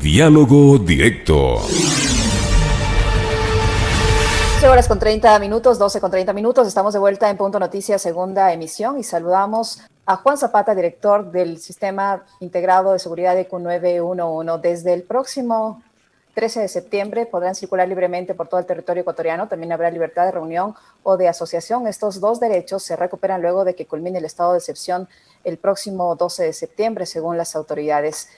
Diálogo Directo. 12:30, 12:30. Estamos de vuelta en Punto Noticias, segunda emisión, y saludamos a Juan Zapata, director del Sistema Integrado de Seguridad ECU 911. Desde el próximo 13 de septiembre podrán circular libremente por todo el territorio ecuatoriano. También habrá libertad de reunión o de asociación. Estos dos derechos se recuperan luego de que culmine el estado de excepción el próximo 12 de septiembre, según las autoridades.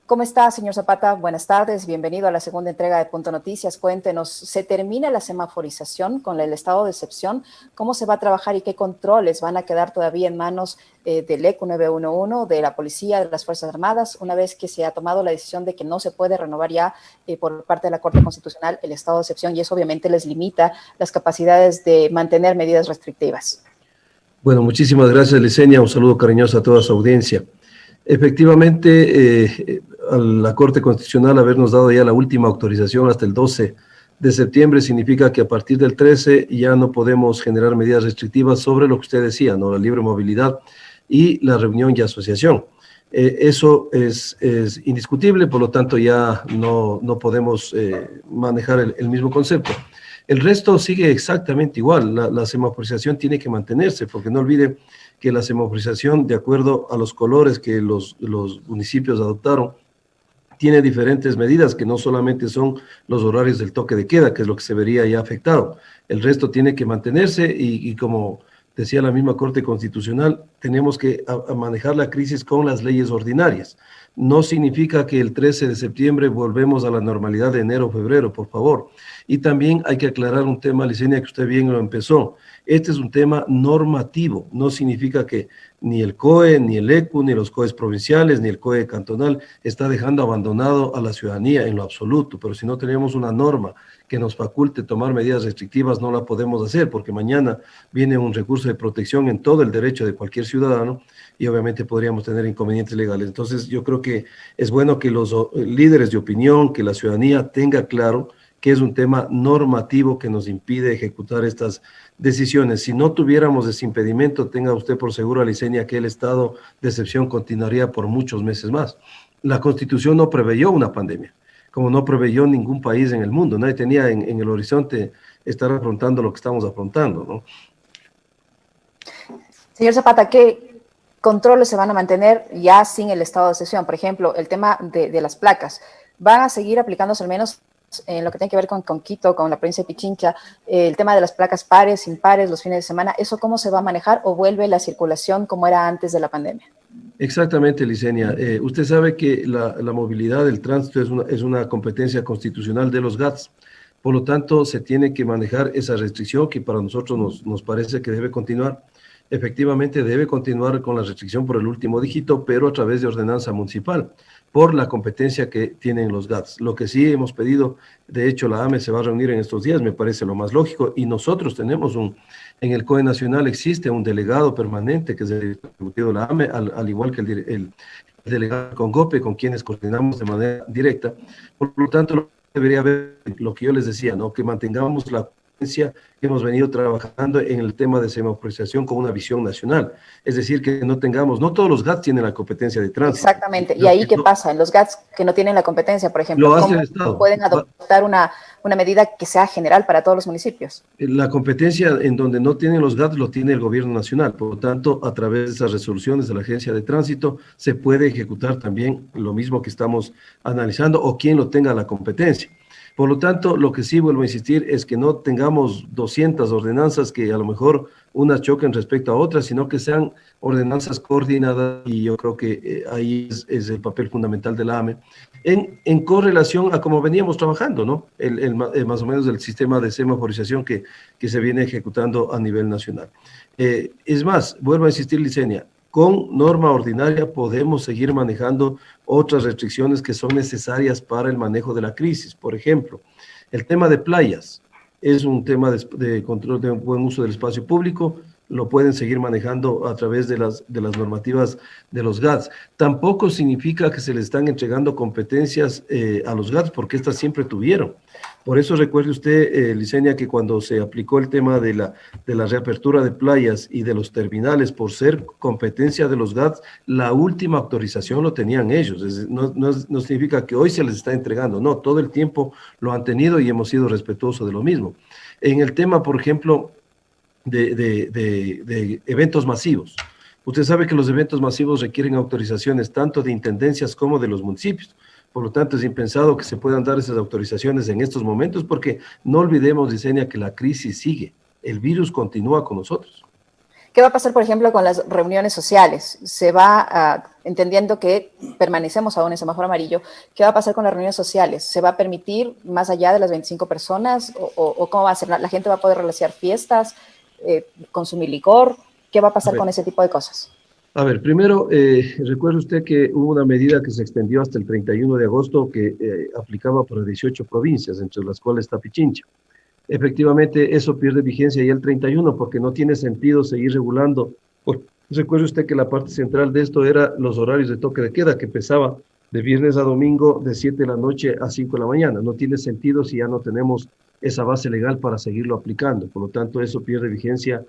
¿Cómo está, señor Zapata? Buenas tardes, bienvenido a la segunda entrega de Punto Noticias. Cuéntenos, ¿se termina la semaforización con el estado de excepción? ¿Cómo se va a trabajar y qué controles van a quedar todavía en manos del ECU 911, de la policía, de las Fuerzas Armadas, una vez que se ha tomado la decisión de que no se puede renovar ya por parte de la Corte Constitucional el estado de excepción, y eso obviamente les limita las capacidades de mantener medidas restrictivas? Bueno, muchísimas gracias, Licenia. Un saludo cariñoso a toda su audiencia. Efectivamente, a la Corte Constitucional habernos dado ya la última autorización hasta el 12 de septiembre significa que a partir del 13 ya no podemos generar medidas restrictivas sobre lo que usted decía, ¿no? La libre movilidad y la reunión y asociación. Eso es indiscutible, por lo tanto ya no podemos manejar el mismo concepto. El resto sigue exactamente igual. La semaforización tiene que mantenerse, porque no olvide que la semaforización, de acuerdo a los colores que los municipios adoptaron, tiene diferentes medidas que no solamente son los horarios del toque de queda, que es lo que se vería ya afectado. El resto tiene que mantenerse y como decía la misma Corte Constitucional, tenemos que manejar la crisis con las leyes ordinarias. No significa que el 13 de septiembre volvemos a la normalidad de enero o febrero, por favor. Y también hay que aclarar un tema, Licenia, que usted bien lo empezó. Este es un tema normativo, no significa que ni el COE, ni el ECU, ni los COEs provinciales, ni el COE cantonal está dejando abandonado a la ciudadanía en lo absoluto, pero si no tenemos una norma que nos faculte tomar medidas restrictivas, no la podemos hacer, porque mañana viene un recurso de protección en todo el derecho de cualquier ciudadano y obviamente podríamos tener inconvenientes legales. Entonces yo creo que es bueno que los líderes de opinión, que la ciudadanía tenga claro que es un tema normativo que nos impide ejecutar estas decisiones. Si no tuviéramos ese impedimento, tenga usted por seguro, Licenia, que el estado de excepción continuaría por muchos meses más. La Constitución no preveyó una pandemia, como no preveyó ningún país en el mundo. Nadie tenía en el horizonte estar afrontando lo que estamos afrontando, ¿no? Señor Zapata, ¿qué controles se van a mantener ya sin el estado de excepción? Por ejemplo, el tema de las placas. ¿Van a seguir aplicándose al menos en lo que tiene que ver con Quito, con la provincia de Pichincha, el tema de las placas pares, impares, los fines de semana? ¿Eso cómo se va a manejar o vuelve la circulación como era antes de la pandemia? Exactamente, Licenia. Usted sabe que la movilidad del tránsito es una competencia constitucional de los GATS. Por lo tanto, se tiene que manejar esa restricción que para nosotros nos parece que debe continuar. Efectivamente, debe continuar con la restricción por el último dígito, pero a través de ordenanza municipal, por la competencia que tienen los GATS. Lo que sí hemos pedido, de hecho la AME se va a reunir en estos días, me parece lo más lógico, y nosotros tenemos en el COE Nacional existe un delegado permanente que es el ejecutivo de la AME, al igual que el delegado con GOPE, con quienes coordinamos de manera directa. Por lo tanto, debería haber lo que yo les decía, ¿no? Que mantengamos la que hemos venido trabajando en el tema de semaforización con una visión nacional. Es decir, que no todos los GATS tienen la competencia de tránsito. Exactamente. ¿Y ahí qué pasa? En los GATS que no tienen la competencia, por ejemplo, ¿cómo pueden adoptar una medida que sea general para todos los municipios? La competencia en donde no tienen los GATS lo tiene el gobierno nacional. Por lo tanto, a través de esas resoluciones de la Agencia de Tránsito se puede ejecutar también lo mismo que estamos analizando o quien lo tenga la competencia. Por lo tanto, lo que sí vuelvo a insistir es que no tengamos 200 ordenanzas que a lo mejor unas choquen respecto a otras, sino que sean ordenanzas coordinadas, y yo creo que ahí es el papel fundamental de la AME, en correlación a cómo veníamos trabajando, ¿no? Más o menos el sistema de semaforización que se viene ejecutando a nivel nacional. Es más, vuelvo a insistir, Licenia, con norma ordinaria podemos seguir manejando otras restricciones que son necesarias para el manejo de la crisis. Por ejemplo, el tema de playas es un tema de control de un buen uso del espacio público. lo pueden seguir manejando a través de las normativas de los GATS. Tampoco significa que se les están entregando competencias a los GATS, porque estas siempre tuvieron. Por eso recuerde usted, Licenia, que cuando se aplicó el tema de la reapertura de playas y de los terminales, por ser competencia de los GATS, la última autorización lo tenían ellos. No significa que hoy se les está entregando, no, todo el tiempo lo han tenido y hemos sido respetuosos de lo mismo. En el tema, por ejemplo, de eventos masivos. Usted sabe que los eventos masivos requieren autorizaciones tanto de intendencias como de los municipios. Por lo tanto, es impensado que se puedan dar esas autorizaciones en estos momentos porque no olvidemos, Licenia, que la crisis sigue. El virus continúa con nosotros. ¿Qué va a pasar, por ejemplo, con las reuniones sociales? Se va, entendiendo que permanecemos aún en semáforo amarillo, ¿qué va a pasar con las reuniones sociales? ¿Se va a permitir más allá de las 25 personas? ¿O cómo va a ser? ¿La gente va a poder realizar fiestas, consumir licor? ¿Qué va a pasar con ese tipo de cosas? A ver, primero, recuerde usted que hubo una medida que se extendió hasta el 31 de agosto que aplicaba para 18 provincias, entre las cuales está Pichincha. Efectivamente, eso pierde vigencia ya el 31 porque no tiene sentido seguir regulando. Recuerde usted que la parte central de esto era los horarios de toque de queda, que empezaba de viernes a domingo de 7 de la noche a 5 de la mañana. No tiene sentido si ya no tenemos esa base legal para seguirlo aplicando. Por lo tanto, eso pierde vigencia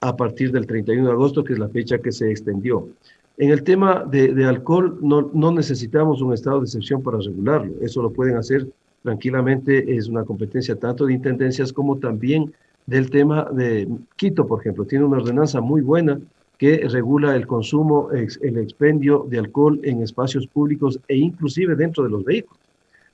a partir del 31 de agosto, que es la fecha que se extendió. En el tema de alcohol, no necesitamos un estado de excepción para regularlo. Eso lo pueden hacer tranquilamente, es una competencia tanto de intendencias como también del tema de Quito, por ejemplo. Tiene una ordenanza muy buena que regula el consumo, el expendio de alcohol en espacios públicos e inclusive dentro de los vehículos.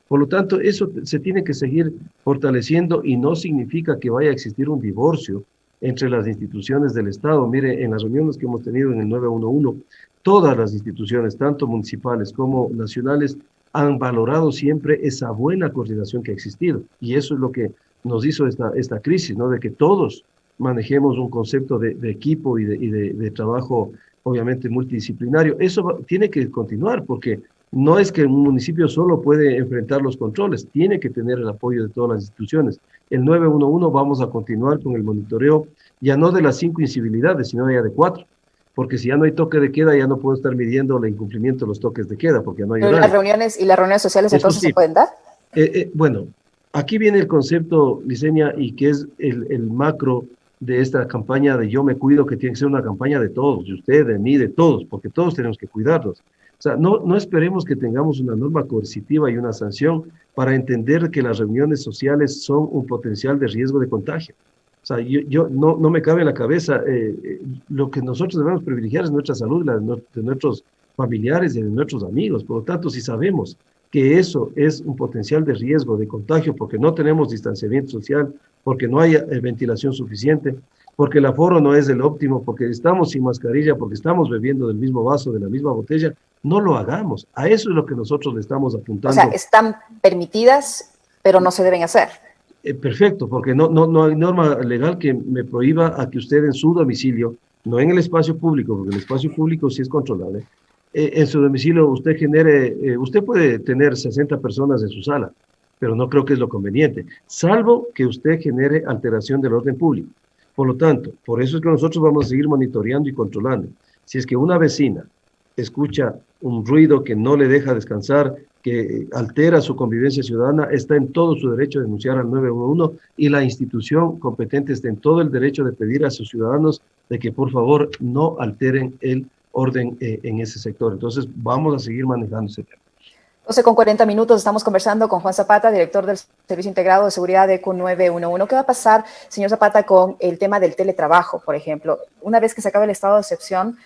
Por lo tanto, eso se tiene que seguir fortaleciendo y no significa que vaya a existir un divorcio entre las instituciones del Estado. Mire, en las reuniones que hemos tenido en el 911, todas las instituciones, tanto municipales como nacionales, han valorado siempre esa buena coordinación que ha existido. Y eso es lo que nos hizo esta crisis, ¿no? De que todos manejemos un concepto de equipo y de trabajo, obviamente, multidisciplinario. Eso tiene que continuar, porque no es que un municipio solo puede enfrentar los controles, tiene que tener el apoyo de todas las instituciones. El 911 vamos a continuar con el monitoreo, ya no de las 5 incivilidades, sino ya de 4. Porque si ya no hay toque de queda, ya no puedo estar midiendo el incumplimiento de los toques de queda, porque no hay horario. ¿Las reuniones sociales entonces sí se pueden dar? Bueno, aquí viene el concepto, Licenia, y que es el macro de esta campaña de Yo Me Cuido, que tiene que ser una campaña de todos, de usted, de mí, de todos, porque todos tenemos que cuidarnos. O sea, no esperemos que tengamos una norma coercitiva y una sanción para entender que las reuniones sociales son un potencial de riesgo de contagio. O sea, no me cabe en la cabeza, lo que nosotros debemos privilegiar es nuestra salud, la de nuestros familiares y de nuestros amigos. Por lo tanto, si sabemos que eso es un potencial de riesgo de contagio porque no tenemos distanciamiento social, porque no hay ventilación suficiente, porque el aforo no es el óptimo, porque estamos sin mascarilla, porque estamos bebiendo del mismo vaso, de la misma botella, no lo hagamos. A eso es lo que nosotros le estamos apuntando. O sea, están permitidas, pero no se deben hacer. Perfecto, porque no hay norma legal que me prohíba a que usted en su domicilio, no en el espacio público, porque el espacio público sí es controlable, en su domicilio usted usted puede tener 60 personas en su sala, pero no creo que es lo conveniente, salvo que usted genere alteración del orden público. Por lo tanto, por eso es que nosotros vamos a seguir monitoreando y controlando. Si es que una vecina escucha un ruido que no le deja descansar, que altera su convivencia ciudadana, está en todo su derecho a denunciar al 911 y la institución competente está en todo el derecho de pedir a sus ciudadanos de que por favor no alteren el orden en ese sector. Entonces vamos a seguir manejando ese tema. 12:40, estamos conversando con Juan Zapata, director del Servicio Integrado de Seguridad de ECU 911. ¿Qué va a pasar, señor Zapata, con el tema del teletrabajo, por ejemplo? Una vez que se acabe el estado de excepción,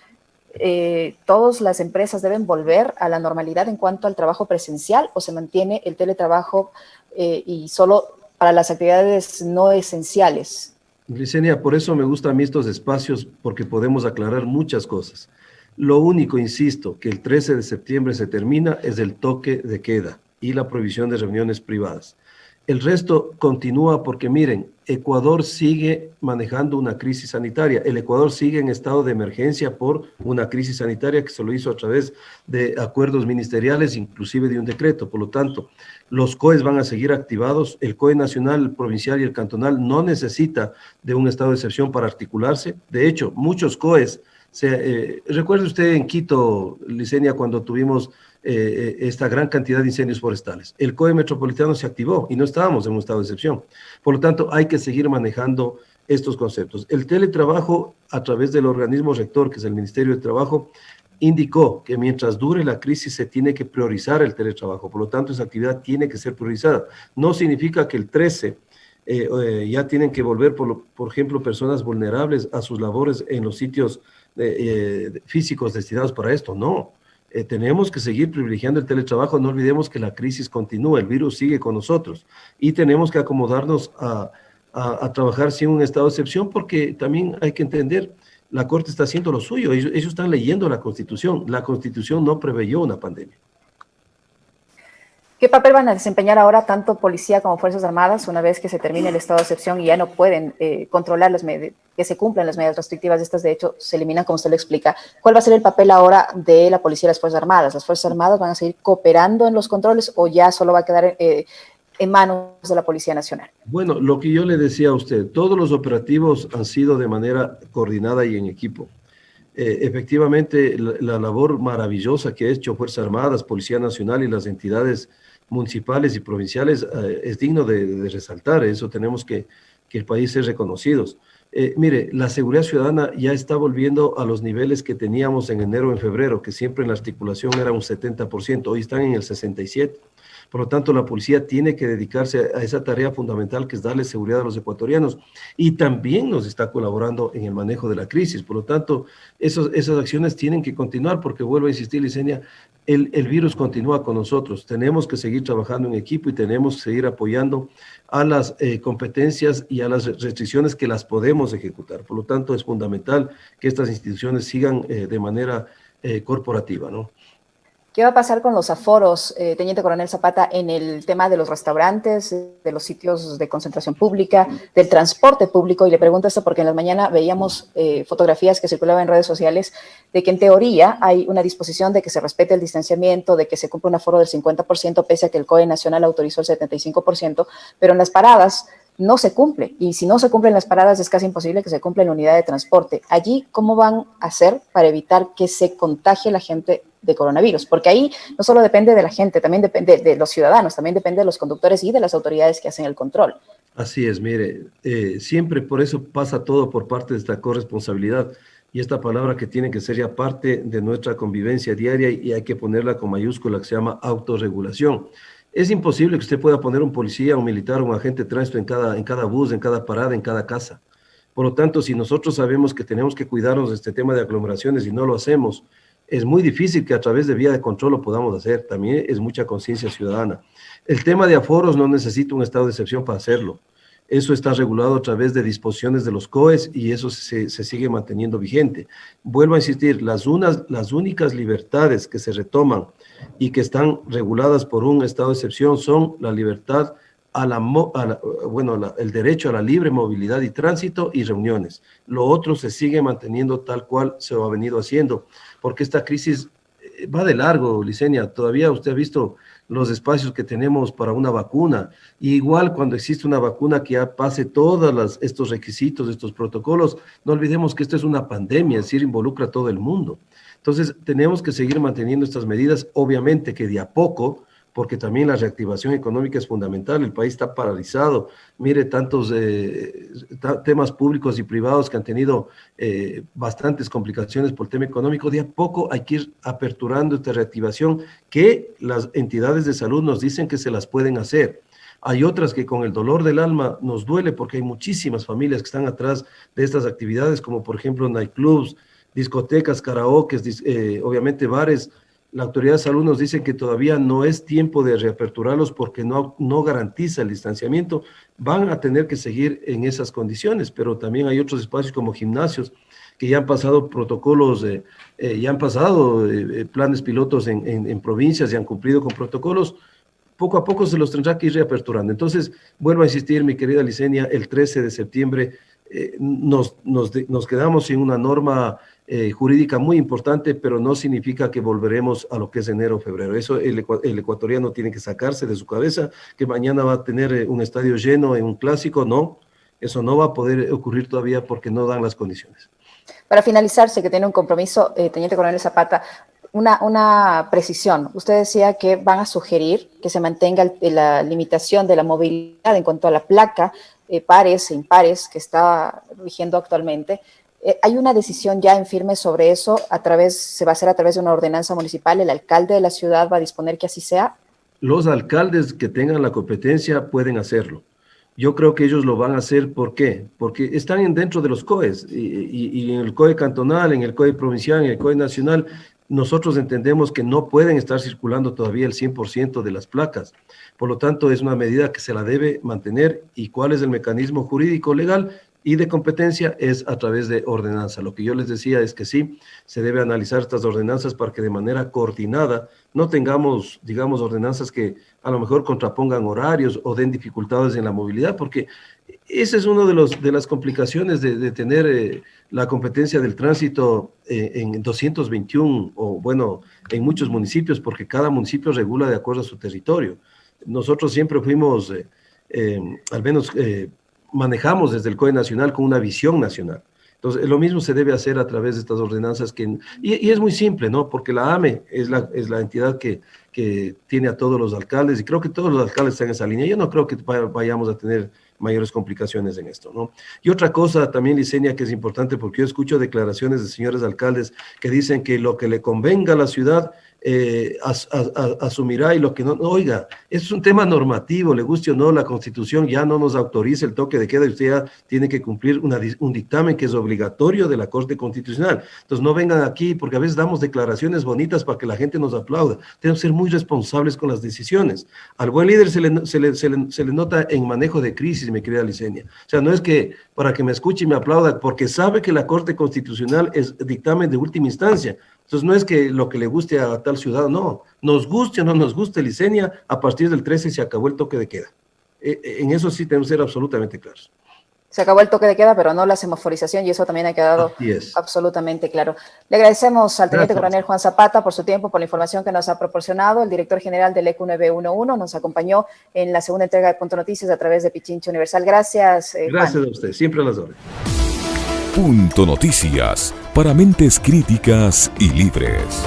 ¿todas las empresas deben volver a la normalidad en cuanto al trabajo presencial o se mantiene el teletrabajo y solo para las actividades no esenciales? Licenia, por eso me gustan a mí estos espacios, porque podemos aclarar muchas cosas. Lo único, insisto, que el 13 de septiembre se termina es el toque de queda y la prohibición de reuniones privadas. El resto continúa porque, miren, Ecuador sigue manejando una crisis sanitaria. El Ecuador sigue en estado de emergencia por una crisis sanitaria que se lo hizo a través de acuerdos ministeriales, inclusive de un decreto. Por lo tanto, los COEs van a seguir activados. El COE nacional, el provincial y el cantonal no necesita de un estado de excepción para articularse. De hecho, muchos COEs, recuerde usted en Quito, Licenia, cuando tuvimos esta gran cantidad de incendios forestales. El COE metropolitano se activó y no estábamos en un estado de excepción. Por lo tanto, hay que seguir manejando estos conceptos. El teletrabajo, a través del organismo rector, que es el Ministerio de Trabajo, indicó que mientras dure la crisis se tiene que priorizar el teletrabajo. Por lo tanto, esa actividad tiene que ser priorizada. No significa que el 13 ya tienen que volver, por ejemplo, personas vulnerables a sus labores en los sitios físicos destinados para esto. No. Tenemos que seguir privilegiando el teletrabajo. No olvidemos que la crisis continúa, el virus sigue con nosotros y tenemos que acomodarnos a trabajar sin un estado de excepción, porque también hay que entender, la Corte está haciendo lo suyo, ellos están leyendo la Constitución no preveyó una pandemia. ¿Qué papel van a desempeñar ahora tanto policía como Fuerzas Armadas una vez que se termine el estado de excepción y ya no pueden controlar que se cumplan las medidas restrictivas? Estas, de hecho, se eliminan, como usted lo explica. ¿Cuál va a ser el papel ahora de la policía y las Fuerzas Armadas? ¿Las Fuerzas Armadas van a seguir cooperando en los controles o ya solo va a quedar en manos de la Policía Nacional? Bueno, lo que yo le decía a usted, todos los operativos han sido de manera coordinada y en equipo. Efectivamente, la labor maravillosa que ha hecho Fuerzas Armadas, Policía Nacional y las entidades municipales y provinciales es digno de resaltar. Eso tenemos que el país sea reconocidos. Mire, la seguridad ciudadana ya está volviendo a los niveles que teníamos en enero o en febrero, que siempre en la articulación era un 70%, hoy están en el 67%. Por lo tanto, la policía tiene que dedicarse a esa tarea fundamental que es darle seguridad a los ecuatorianos y también nos está colaborando en el manejo de la crisis. Por lo tanto, esas acciones tienen que continuar porque, vuelvo a insistir, Licenia, el virus continúa con nosotros. Tenemos que seguir trabajando en equipo y tenemos que seguir apoyando a las competencias y a las restricciones que las podemos ejecutar. Por lo tanto, es fundamental que estas instituciones sigan de manera corporativa, ¿no? ¿Qué va a pasar con los aforos, Teniente Coronel Zapata, en el tema de los restaurantes, de los sitios de concentración pública, del transporte público? Y le pregunto esto porque en la mañana veíamos fotografías que circulaban en redes sociales de que en teoría hay una disposición de que se respete el distanciamiento, de que se cumpla un aforo del 50%, pese a que el COE nacional autorizó el 75%, pero en las paradas no se cumple. Y si no se cumplen las paradas, es casi imposible que se cumpla en la unidad de transporte. Allí, ¿cómo van a hacer para evitar que se contagie la gente de coronavirus? Porque ahí no solo depende de la gente, también depende de los ciudadanos, también depende de los conductores y de las autoridades que hacen el control. Así es, mire, siempre por eso pasa todo por parte de esta corresponsabilidad y esta palabra que tiene que ser ya parte de nuestra convivencia diaria y hay que ponerla con mayúscula, que se llama autorregulación. Es imposible que usted pueda poner un policía, un militar, un agente de tránsito en cada bus, en cada parada, en cada casa. Por lo tanto, si nosotros sabemos que tenemos que cuidarnos de este tema de aglomeraciones y no lo hacemos, es muy difícil que a través de vía de control lo podamos hacer. También es mucha conciencia ciudadana. El tema de aforos no necesita un estado de excepción para hacerlo. Eso está regulado a través de disposiciones de los COEs y eso se sigue manteniendo vigente. Vuelvo a insistir, las únicas libertades que se retoman y que están reguladas por un estado de excepción son la libertad el derecho a la libre movilidad y tránsito y reuniones. Lo otro se sigue manteniendo tal cual se ha venido haciendo, porque esta crisis va de largo, Licenia. Todavía usted ha visto los espacios que tenemos para una vacuna. Y igual cuando existe una vacuna que ya pase todos estos requisitos, estos protocolos, no olvidemos que esto es una pandemia, es decir, involucra a todo el mundo. Entonces, tenemos que seguir manteniendo estas medidas, obviamente que de a poco, porque también la reactivación económica es fundamental. El país está paralizado. Mire, tantos temas públicos y privados que han tenido bastantes complicaciones por el tema económico. De a poco hay que ir aperturando esta reactivación que las entidades de salud nos dicen que se las pueden hacer. Hay otras que con el dolor del alma nos duele porque hay muchísimas familias que están atrás de estas actividades, como por ejemplo nightclubs, discotecas, karaokes, obviamente bares. La autoridad de salud nos dice que todavía no es tiempo de reaperturarlos porque no garantiza el distanciamiento. Van a tener que seguir en esas condiciones, pero también hay otros espacios como gimnasios que ya han pasado protocolos, ya han pasado planes pilotos en provincias y han cumplido con protocolos. poco a poco se los tendrá que ir reaperturando. Entonces, vuelvo a insistir, mi querida Licenia, el 13 de septiembre nos quedamos en una norma jurídica muy importante, pero no significa que volveremos a lo que es enero o febrero. Eso el ecuatoriano tiene que sacarse de su cabeza, que mañana va a tener un estadio lleno en un clásico. No, eso no va a poder ocurrir todavía porque no dan las condiciones. Para finalizar, sé que tiene un compromiso, Teniente Coronel Zapata, una precisión. Usted decía que van a sugerir que se mantenga la limitación de la movilidad en cuanto a la placa, pares e impares, que está rigiendo actualmente. ¿Hay una decisión ya en firme sobre eso? ¿Se va a hacer a través de una ordenanza municipal? ¿El alcalde de la ciudad va a disponer que así sea? Los alcaldes que tengan la competencia pueden hacerlo. Yo creo que ellos lo van a hacer. ¿Por qué? Porque están dentro de los COEs y en el COE cantonal, en el COE provincial, en el COE nacional, nosotros entendemos que no pueden estar circulando todavía el 100% de las placas. Por lo tanto, es una medida que se la debe mantener. ¿Y cuál es el mecanismo jurídico legal y de competencia? Es a través de ordenanza. Lo que yo les decía es que sí, se debe analizar estas ordenanzas para que de manera coordinada no tengamos, digamos, ordenanzas que a lo mejor contrapongan horarios o den dificultades en la movilidad, porque esa es una de las complicaciones de tener la competencia del tránsito en 221 o, bueno, en muchos municipios, porque cada municipio regula de acuerdo a su territorio. Nosotros siempre fuimos, al menos manejamos desde el COE nacional con una visión nacional. Entonces, lo mismo se debe hacer a través de estas ordenanzas y es muy simple, ¿no? Porque la AME es la entidad que tiene a todos los alcaldes y creo que todos los alcaldes están en esa línea. Yo no creo que vayamos a tener mayores complicaciones en esto, ¿no? Y otra cosa también, Licenia, que es importante, porque yo escucho declaraciones de señores alcaldes que dicen que lo que le convenga a la ciudad asumirá y lo que no. Oiga, es un tema normativo, le guste o no, la Constitución ya no nos autoriza el toque de queda y usted ya tiene que cumplir un dictamen que es obligatorio de la Corte Constitucional. Entonces no vengan aquí, porque a veces damos declaraciones bonitas para que la gente nos aplauda. Tenemos que ser muy responsables con las decisiones. Al buen líder se le nota en manejo de crisis, mi querida Licenia. O sea, no es que para que me escuche y me aplauda, porque sabe que la Corte Constitucional es dictamen de última instancia. Entonces, no es que lo que le guste a tal ciudadano, no. Nos guste o no nos guste, Licenia, a partir del 13 se acabó el toque de queda. En eso sí tenemos que ser absolutamente claros. Se acabó el toque de queda, pero no la semaforización, y eso también ha quedado absolutamente claro. Le agradecemos al Teniente Coronel Juan Zapata por su tiempo, por la información que nos ha proporcionado. El director general del ECU 911 nos acompañó en la segunda entrega de Punto Noticias a través de Pichincha Universal. Gracias, Gracias Juan. a usted, siempre a las órdenes. Punto Noticias, para mentes críticas y libres.